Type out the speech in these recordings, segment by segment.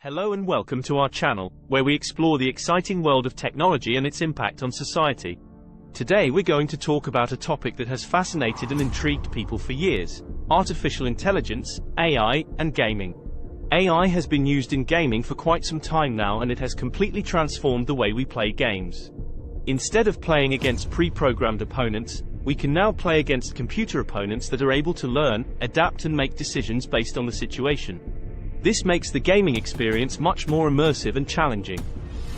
Hello and welcome to our channel, where we explore the exciting world of technology and its impact on society. Today we're going to talk about a topic that has fascinated and intrigued people for years: artificial intelligence, AI, and gaming. AI has been used in gaming for quite some time now, and it has completely transformed the way we play games. Instead of playing against pre-programmed opponents, we can now play against computer opponents that are able to learn, adapt and make decisions based on the situation. This makes the gaming experience much more immersive and challenging.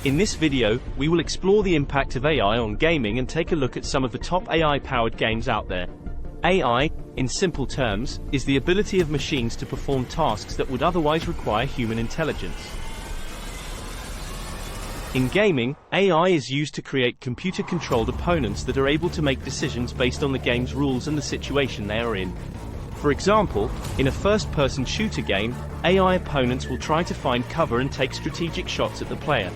In this video, we will explore the impact of AI on gaming and take a look at some of the top AI-powered games out there. AI, in simple terms, is the ability of machines to perform tasks that would otherwise require human intelligence. In gaming, AI is used to create computer-controlled opponents that are able to make decisions based on the game's rules and the situation they are in. For example, in a first-person shooter game, AI opponents will try to find cover and take strategic shots at the player.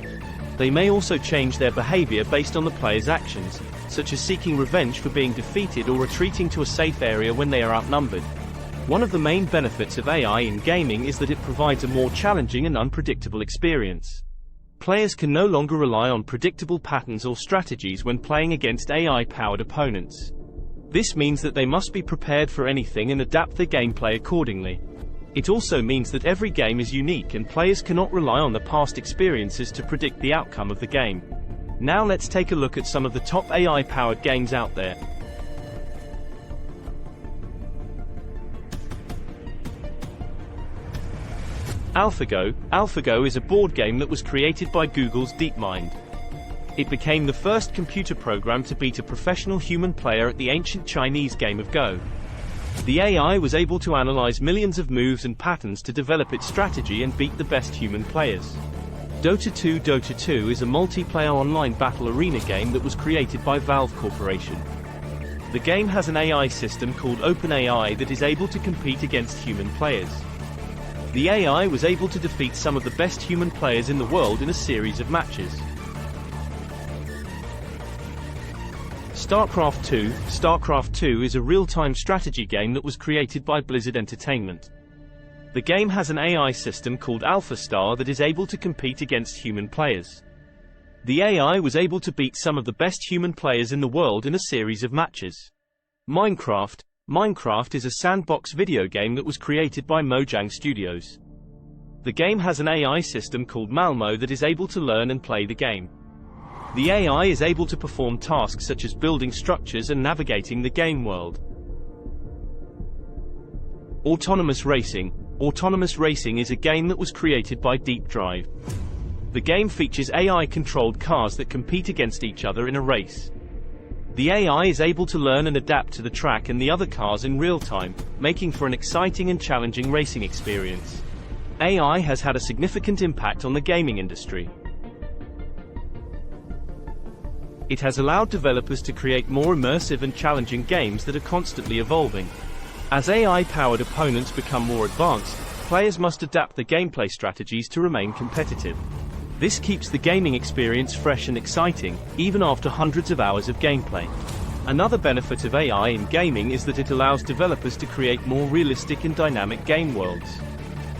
They may also change their behavior based on the player's actions, such as seeking revenge for being defeated or retreating to a safe area when they are outnumbered. One of the main benefits of AI in gaming is that it provides a more challenging and unpredictable experience. Players can no longer rely on predictable patterns or strategies when playing against AI-powered opponents. This means that they must be prepared for anything and adapt their gameplay accordingly. It also means that every game is unique and players cannot rely on the past experiences to predict the outcome of the game. Now let's take a look at some of the top AI-powered games out there. AlphaGo. AlphaGo is a board game that was created by Google's DeepMind. It became the first computer program to beat a professional human player at the ancient Chinese game of Go. The AI was able to analyze millions of moves and patterns to develop its strategy and beat the best human players. Dota 2. Dota 2 is a multiplayer online battle arena game that was created by Valve Corporation. The game has an AI system called OpenAI that is able to compete against human players. The AI was able to defeat some of the best human players in the world in a series of matches. StarCraft 2. StarCraft 2 is a real-time strategy game that was created by Blizzard Entertainment. The game has an AI system called AlphaStar that is able to compete against human players. The AI was able to beat some of the best human players in the world in a series of matches. Minecraft. Minecraft is a sandbox video game that was created by Mojang Studios. The game has an AI system called Malmo that is able to learn and play the game. The AI is able to perform tasks such as building structures and navigating the game world. Autonomous Racing. Autonomous Racing is a game that was created by Deep Drive. The game features AI-controlled cars that compete against each other in a race. The AI is able to learn and adapt to the track and the other cars in real time, making for an exciting and challenging racing experience. AI has had a significant impact on the gaming industry. It has allowed developers to create more immersive and challenging games that are constantly evolving. As AI-powered opponents become more advanced, players must adapt their gameplay strategies to remain competitive. This keeps the gaming experience fresh and exciting, even after hundreds of hours of gameplay. Another benefit of AI in gaming is that it allows developers to create more realistic and dynamic game worlds.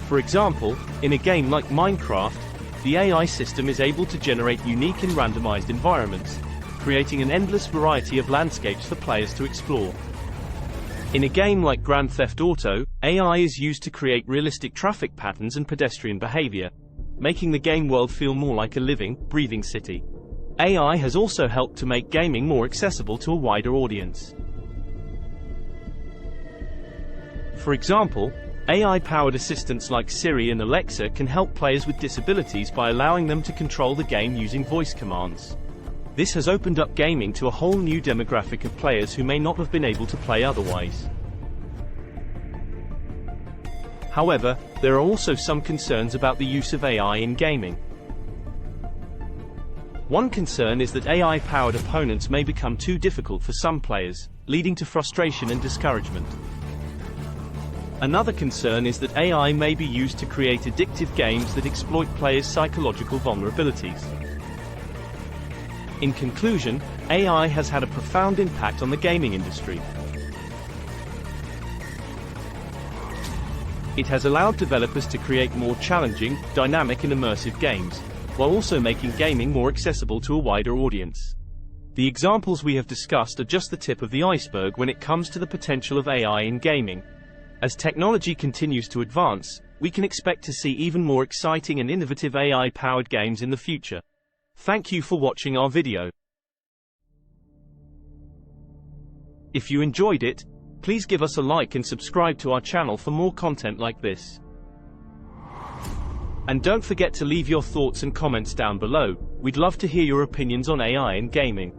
For example, in a game like Minecraft, the AI system is able to generate unique and randomized environments, creating an endless variety of landscapes for players to explore. In a game like Grand Theft Auto, AI is used to create realistic traffic patterns and pedestrian behavior, making the game world feel more like a living, breathing city. AI has also helped to make gaming more accessible to a wider audience. For example, AI-powered assistants like Siri and Alexa can help players with disabilities by allowing them to control the game using voice commands. This has opened up gaming to a whole new demographic of players who may not have been able to play otherwise. However, there are also some concerns about the use of AI in gaming. One concern is that AI-powered opponents may become too difficult for some players, leading to frustration and discouragement. Another concern is that AI may be used to create addictive games that exploit players' psychological vulnerabilities. In conclusion, AI has had a profound impact on the gaming industry. It has allowed developers to create more challenging, dynamic and immersive games, while also making gaming more accessible to a wider audience. The examples we have discussed are just the tip of the iceberg when it comes to the potential of AI in gaming. As technology continues to advance, we can expect to see even more exciting and innovative AI-powered games in the future. Thank you for watching our video. If you enjoyed it, please give us a like and subscribe to our channel for more content like this. And don't forget to leave your thoughts and comments down below. We'd love to hear your opinions on AI in gaming.